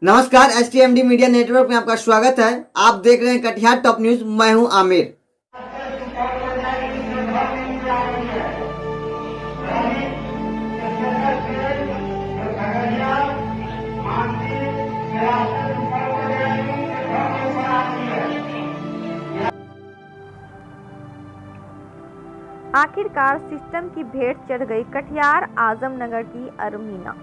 नमस्कार, STMD media network में आपका स्वागत है। आप देख रहे हैं कटिहार टॉप न्यूज। मैं हूं आमिर। आखिरकार सिस्टम की भेंट चढ़ गई कटिहार आजमनगर की अरमीना।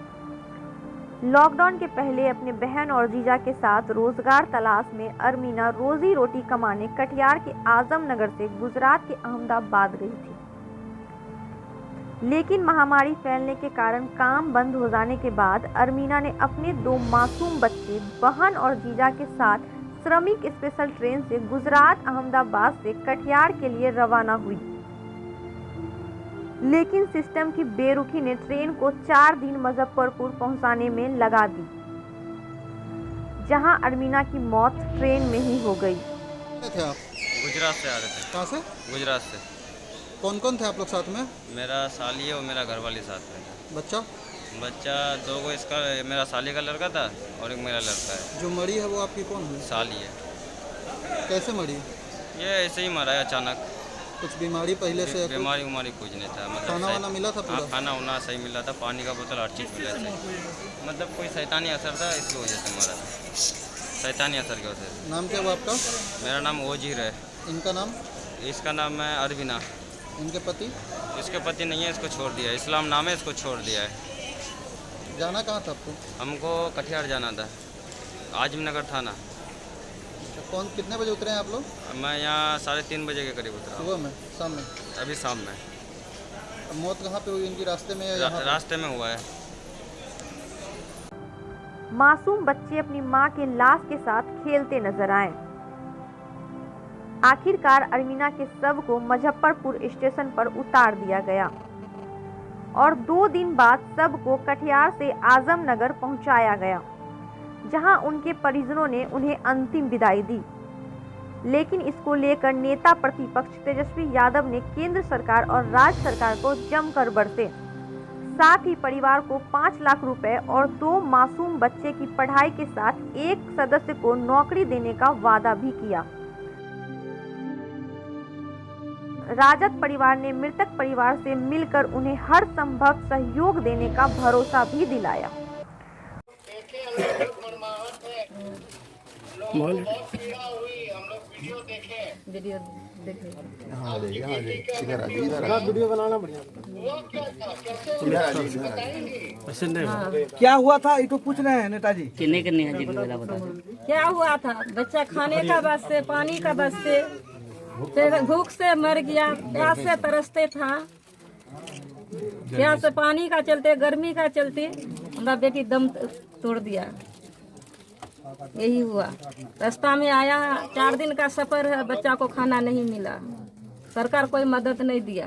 लॉकडाउन के पहले अपने बहन और जीजा के साथ रोजगार तलाश में अरमीना रोजी रोटी कमाने कटिहार के आजमनगर से गुजरात के अहमदाबाद गई थी। लेकिन महामारी फैलने के कारण काम बंद हो जाने के बाद अरमीना ने अपने 2 मासूम बच्चे, बहन और जीजा के साथ श्रमिक स्पेशल ट्रेन से गुजरात अहमदाबाद से कटिहार के लिए रवाना हुई। लेकिन सिस्टम की बेरुखी ने ट्रेन को 4 दिन मुजफ्फरपुर पहुंचाने में लगा दी, जहां अरमीना की मौत ट्रेन में ही हो गई। थे आप? गुजरात से आ रहे थे। कहाँ से? गुजरात से। कौन कौन थे आप लोग साथ में? मेरा साली है और मेरा घरवाली साथ में था। बच्चा? बच्चा 2 को, इसका मेरा साली का लड़का था और एक मेरा लड़का है। जो मरी है वो आपकी कौन है? साली है। कैसे मरी? ये ऐसे ही मरा है अचानक। कुछ बीमारी पहले से? बीमारी उमारी कुछ नहीं था। मतलब खाना वाना मिला था पूरा? खाना वाना सही मिला था, पानी का बोतल हर चीज़ मिला था। मतलब कोई शैतानी असर था, इसकी वजह से मरा था। शैतानी असर की वजह से। नाम क्या हुआ आपका? मेरा नाम ओजीर है। इनका नाम? इसका नाम है अरवीना। इनके पति? इसके पति नहीं है, इसको छोड़ दिया है। इस्लाम नाम है, इसको छोड़ दिया है। जाना कहाँ था आपको? हमको कटिहार जाना था, आजमनगर थाना। कौन कितने बजे उतरे हैं आप लोग? मैं यहाँ 3:30 बजे के करीब उतरा। सुबह में? शाम में? अभी शाम में। मौत कहाँ पे हुई इनकी? रास्ते में या यहाँ पे? रास्ते में हुआ है। मासूम बच्चे अपनी मां के लाश के साथ खेलते नजर आए। आखिरकार अरमीना के शव को मुजफ्फरपुर स्टेशन पर उतार दिया गया और 2 दिन बाद शव को कटिहार से आजमनगर पहुंचाया गया, जहां उनके परिजनों ने उन्हें अंतिम विदाई दी। लेकिन इसको लेकर नेता प्रतिपक्ष तेजस्वी यादव ने केंद्र सरकार और राज्य सरकार को जमकर बरसे। साथ ही परिवार को 5 लाख रुपए और 2 मासूम बच्चे की पढ़ाई के साथ एक सदस्य को नौकरी देने का वादा भी किया। राजद परिवार ने मृतक परिवार से मिलकर उन्हें हर संभव सहयोग देने का भरोसा भी दिलाया। वीडियो बनाना बढ़िया। क्या हुआ था ये तो पूछ रहे हैं नेताजी। किन्ने किन्ने हैं जी बता। क्या हुआ था? बच्चा खाने का बस से, पानी का बस से, फिर भूख से मर गया, प्यास से तरसते था। प्यास से पानी का चलते, गर्मी का चलते हमारा बेटी दम तोड़ दिया। यही हुआ। रास्ता में आया, 4 दिन का सफर है, बच्चा को खाना नहीं मिला, सरकार कोई मदद नहीं दिया।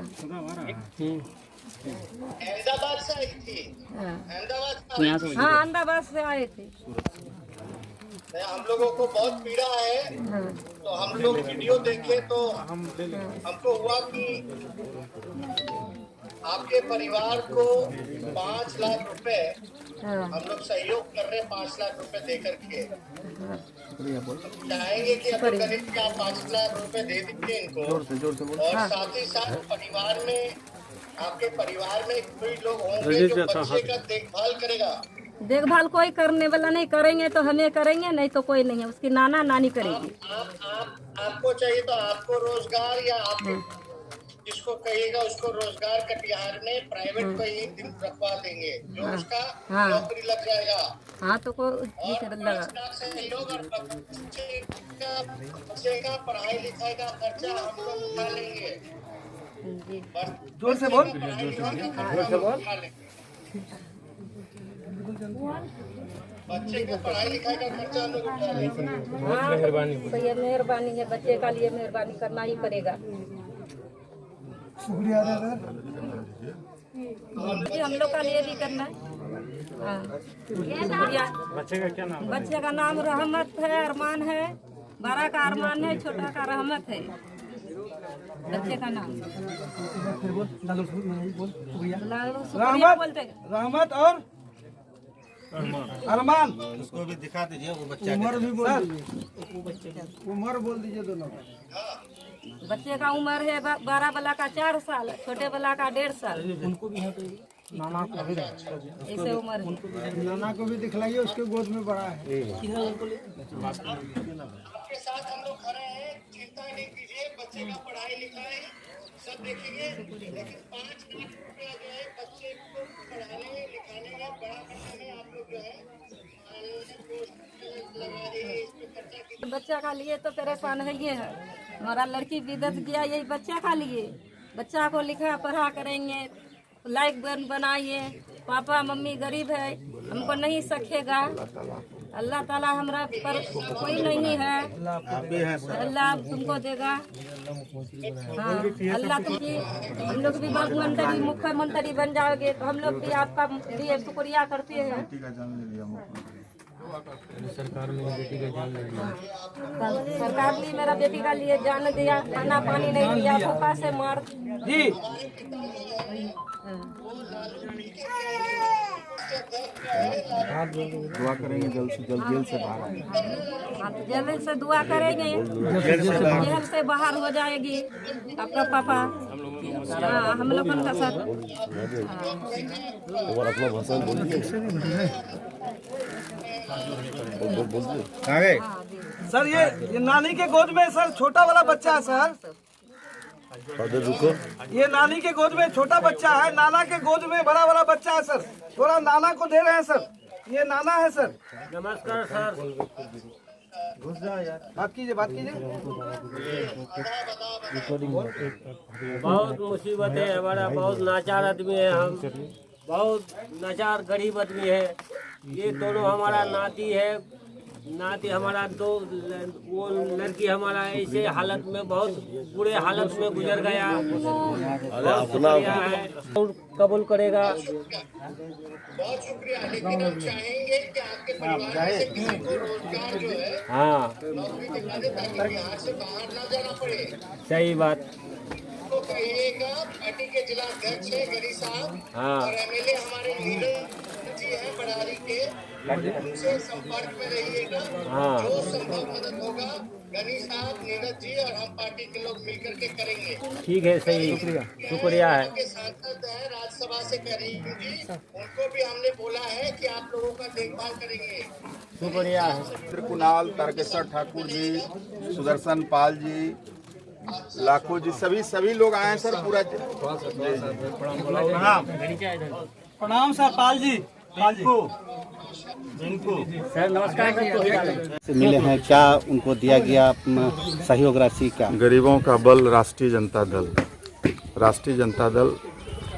अहमदाबाद से आई थी। हाँ, अहमदाबाद से आए थे। हम लोगों को बहुत पीड़ा है। तो हम लोग वीडियो देखे तो हमको हुआ कि आपके परिवार को 5 लाख रुपए हम लोग सहयोग कर रहे हैं, 5 लाख रुपए दे करके। चाहेंगे कि अपने करीब क्या 5 लाख रुपए दे दीजिए इनको। और साथ ही साथ परिवार में, आपके परिवार में कोई लोग होंगे जो बच्चे का देखभाल करेगा। देखभाल कोई करने वाला नहीं, करेंगे तो हमें करेंगे, नहीं तो कोई नहीं है, उसकी नाना नानी करेगी। आपको चाहिए तो आपको रोजगार, या आप जिसको कहिएगा उसको रोजगार कटिहार में प्राइवेट पे ही दिन रखवा देंगे, जो उसका नौकरी लग जाएगा। हाँ, तो कोई लगा सहयोग और बच्चे का पढ़ाई लिखाई का खर्चा हम लोग उठा लेंगे। जोर से बोल। बच्चे का पढ़ाई लिखाई का खर्चा हम लोग उठा लेंगे। ये मेहरबानी है, बच्चे का लिए मेहरबानी करना ही पड़ेगा। शुक्रिया हम लोग का लिए भी करना है। हाँ, शुक्रिया। बच्चे का क्या नाम? बच्चे का नाम रहमत है, अरमान है, बड़ा का अरमान है, छोटा का रहमत है। बच्चे का नाम लालू शुक्रिया। लालू शुक्रिया बोलते। रहमत और अरमान उसको भी दिखा दीजिए वो बच्चा उम्र भी बोल दीजिए, उम्र बोल दीजिए दोनों का। बच्चे का उम्र है 12 वाला का 4 साल, छोटे वाला का 1.5 साल। उनको भी नाना को भी ऐसे उम्र है। नाना को भी दिखलाइए, उसके गोद में बड़ा है। आपके साथ हम लोग खड़े हैं, चिंता नहीं कीजिए, बच्चे का पढ़ाई लिखाई सब देखेंगे। लेकिन 5 लाख रुपया जो है बच्चे को पढ़ाने लिखाने में बड़ा करने में आप लोग जो है लगा रही इस पे खर्चा की। बच्चा का लिए तो परेशान है ये है, हमारा लड़की विदेश गया यही बच्चा का लिए। बच्चा को लिखा पढ़ा करेंगे, लाइक बनाइए। पापा मम्मी गरीब है, हमको नहीं सकेगा। अल्लाह ताला हमरा पर कोई नहीं है, अल्लाह तुमको देगा। हाँ, अल्लाह तुमकी, हम लोग भी मंत्री मुख्यमंत्री बन जाओगे तो हम लोग भी आपका लिए शुक्रिया करते हैं। सरकार ने बेटी का जान ले लिया। सरकार ने मेरा बेटी का लिए जान दिया, खाना पानी नहीं दिया, धोखा से मार जी दुआ करेंगे जल्द से जल्द जेल से बाहर आए। हाँ, तो जल्द से दुआ करेंगे, जेल से बाहर हो जाएगी आपका पापा। हाँ, हम लोग का सर सर, ये नानी के गोद में सर छोटा वाला बच्चा है सर। रुको, ये नानी के गोद में छोटा बच्चा है, नाना के गोद में बड़ा वाला बच्चा है सर। थोड़ा नाना को दे रहे हैं सर, ये नाना है सर। नमस्कार सर। बात कीजिए, बात कीजिए। बहुत मुसीबत है हमारा, बहुत लाचार आदमी है हम, बहुत लाचार गरीब आदमी है। ये दोनों हमारा नाती है, नाती हमारा वो लड़की हमारा ऐसे हालत में, बहुत बुरे हालत में गुजर गया। कबूल करेगा। बहुत शुक्रिया, लेकिन हम चाहेंगे कि आपके परिवार से किसी को रोजगार जो है हाँ, नौकरी दिखा दे ताकि बिहार से बाहर ना जाना पड़े। सही बात। तो कहिएगा, पार्टी के जिला अध्यक्ष है गनी साहब हाँ। और एमएलए हमारे नीरज जी हैं बड़ारी के, उनसे संपर्क में रहिएगा। हाँ। जो संभव मदद होगा गनी साहब, नीरज जी और हम पार्टी के लोग मिलकर के करेंगे। ठीक है, सही, शुक्रिया है। के सांसद है राज्यसभा से करीम जी, उनको भी हमने बोला है कि आप लोगों का देखभाल करेंगे। शुक्रिया है। कुणाल तारकेश्वर ठाकुर जी, सुदर्शन पाल जी, लाखों जी, सभी लोग आए हैं सर। पूरा प्रणाम सर, पाल जी। सर नमस्कार। मिले हैं, क्या उनको दिया गया सहयोग राशि का? गरीबों का बल राष्ट्रीय जनता दल। राष्ट्रीय जनता दल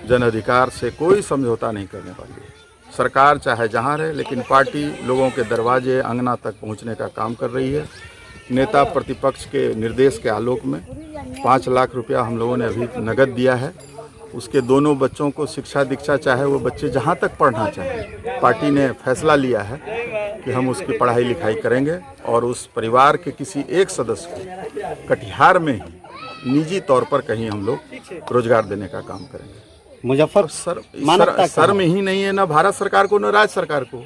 जन अधिकार से कोई समझौता नहीं करने वाली है। सरकार चाहे जहाँ रहे, लेकिन पार्टी लोगों के दरवाजे अंगना तक पहुँचने का काम कर रही है। नेता प्रतिपक्ष के निर्देश के आलोक में 5 लाख रुपया हम लोगों ने अभी नगद दिया है। उसके दोनों बच्चों को शिक्षा दीक्षा, चाहे वो बच्चे जहाँ तक पढ़ना चाहें, पार्टी ने फैसला लिया है कि हम उसकी पढ़ाई लिखाई करेंगे और उस परिवार के किसी एक सदस्य को कटिहार में ही निजी तौर पर कहीं हम लोग रोजगार देने का काम करेंगे। मुजफ्फर शर्म ही नहीं है, न भारत सरकार को न राज्य सरकार को।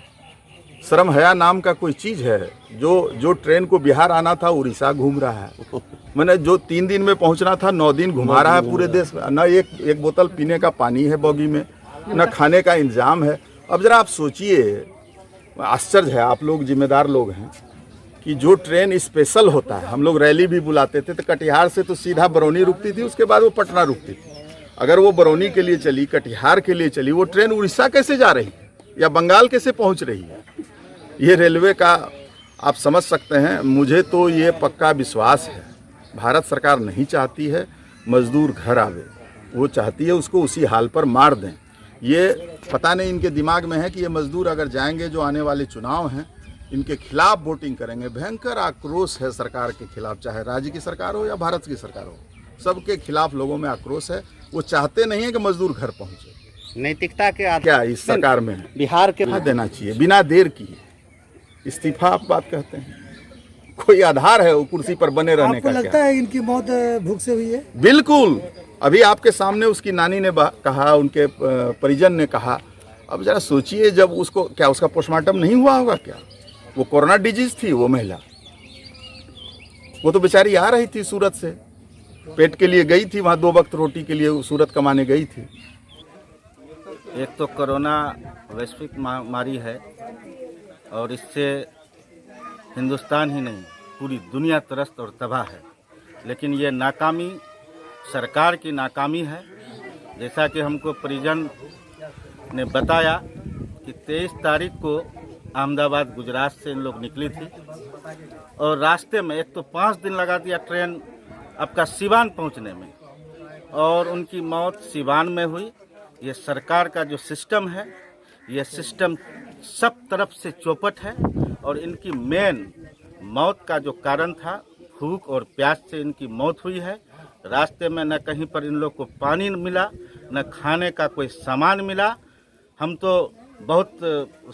शर्म हया नाम का कोई चीज़ है? जो ट्रेन को बिहार आना था उड़ीसा घूम रहा है। मैंने जो 3 दिन में पहुंचना था 9 दिन घुमा रहा है पूरे देश में। न एक बोतल पीने का पानी है बॉगी में, न खाने का इंतजाम है। अब जरा आप सोचिए, आश्चर्य है, आप लोग जिम्मेदार लोग हैं, कि जो ट्रेन स्पेशल होता है, हम लोग रैली भी बुलाते थे तो कटिहार से तो सीधा बरौनी रुकती थी, उसके बाद वो पटना रुकती थी। अगर वो बरौनी के लिए चली, कटिहार के लिए चली, वो ट्रेन उड़ीसा कैसे जा रही है या बंगाल कैसे पहुंच रही है? ये रेलवे का आप समझ सकते हैं। मुझे तो ये पक्का विश्वास है, भारत सरकार नहीं चाहती है मजदूर घर आवे, वो चाहती है उसको उसी हाल पर मार दें। ये पता नहीं इनके दिमाग में है कि ये मजदूर अगर जाएंगे, जो आने वाले चुनाव हैं, इनके खिलाफ वोटिंग करेंगे। भयंकर आक्रोश है सरकार के खिलाफ, चाहे राज्य की सरकार हो या भारत की सरकार हो, सबके खिलाफ लोगों में आक्रोश है। वो चाहते नहीं है कि मजदूर घर पहुँचे। नैतिकता के क्या इस सरकार में बिहार के देना चाहिए बिना देर किए इस्तीफा? आप बात कहते हैं, कोई आधार है वो कुर्सी पर बने रहने का? आपको लगता है इनकी मौत भूख से हुई है? बिल्कुल। अभी आपके सामने उसकी नानी ने कहा, उनके परिजन ने कहा, अब जरा सोचिए, जब उसको क्या उसका पोस्टमार्टम नहीं हुआ होगा क्या? वो कोरोना डिजीज थी वो महिला, वो तो बेचारी आ रही थी सूरत से, पेट के लिए गई थी, वहाँ 2 वक्त रोटी के लिए सूरत कमाने गई थी। एक तो कोरोना वैश्विक महामारी है और इससे हिंदुस्तान ही नहीं पूरी दुनिया त्रस्त और तबाह है, लेकिन ये नाकामी सरकार की नाकामी है। जैसा कि हमको परिजन ने बताया कि 23 तारीख को अहमदाबाद गुजरात से इन लोग निकली थी और रास्ते में एक तो 5 दिन लगा दिया ट्रेन आपका सिवान पहुंचने में, और उनकी मौत सिवान में हुई। ये सरकार का जो सिस्टम है, ये सिस्टम सब तरफ से चौपट है और इनकी मेन मौत का जो कारण था भूख और प्यास से इनकी मौत हुई है। रास्ते में न कहीं पर इन लोग को पानी मिला, न खाने का कोई सामान मिला। हम तो बहुत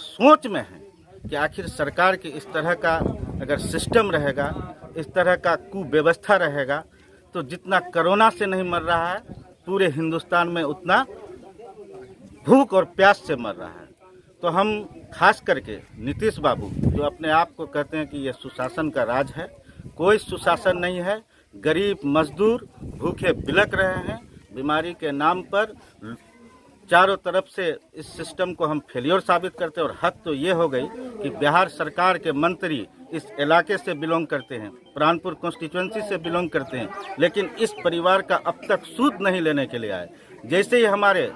सोच में हैं कि आखिर सरकार की इस तरह का अगर सिस्टम रहेगा, इस तरह का कुव्यवस्था रहेगा, तो जितना कोरोना से नहीं मर रहा है पूरे हिंदुस्तान में उतना भूख और प्यास से मर रहा है। तो हम खास करके नीतीश बाबू जो अपने आप को कहते हैं कि ये सुशासन का राज है, कोई सुशासन नहीं है। गरीब मजदूर भूखे बिलक रहे हैं बीमारी के नाम पर। चारों तरफ से इस सिस्टम को हम फेलियर साबित करते हैं और हद तो ये हो गई कि बिहार सरकार के मंत्री इस इलाके से बिलोंग करते हैं, प्राणपुर कॉन्स्टिट्यूएंसी से बिलोंग करते हैं, लेकिन इस परिवार का अब तक सूद नहीं लेने के लिए आए। जैसे ही हमारे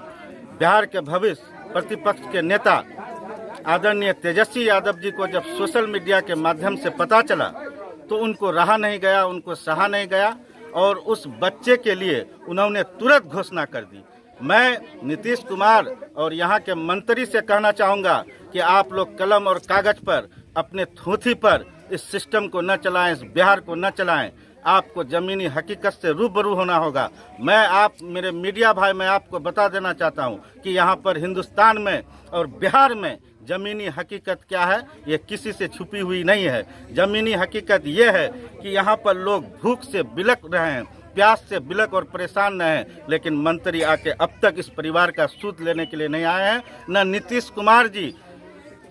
बिहार के भविष्य प्रतिपक्ष के नेता आदरणीय तेजस्वी यादव जी को जब सोशल मीडिया के माध्यम से पता चला तो उनको रहा नहीं गया, उनको सहा नहीं गया और उस बच्चे के लिए उन्होंने तुरंत घोषणा कर दी। मैं नीतीश कुमार और यहाँ के मंत्री से कहना चाहूँगा कि आप लोग कलम और कागज पर अपने थूथी पर इस सिस्टम को न चलाएं, इस बिहार को न चलाएं। आपको ज़मीनी हकीकत से रूबरू होना होगा। मेरे मीडिया भाई, मैं आपको बता देना चाहता हूँ कि यहाँ पर हिंदुस्तान में और बिहार में ज़मीनी हकीकत क्या है ये किसी से छुपी हुई नहीं है। ज़मीनी हकीकत ये है कि यहाँ पर लोग भूख से बिलक रहे हैं, प्यास से बिलक और परेशान रहे हैं, लेकिन मंत्री आके अब तक इस परिवार का सूद लेने के लिए नहीं आए हैं। न नीतीश कुमार जी,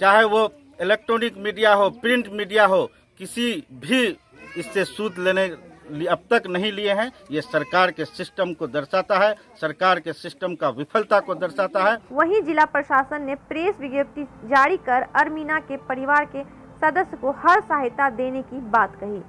चाहे वो इलेक्ट्रॉनिक मीडिया हो, प्रिंट मीडिया हो, किसी भी इससे सूद लेने अब तक नहीं लिए हैं। ये सरकार के सिस्टम को दर्शाता है, सरकार के सिस्टम का विफलता को दर्शाता है। वहीं जिला प्रशासन ने प्रेस विज्ञप्ति जारी कर अरमीना के परिवार के सदस्य को हर सहायता देने की बात कही।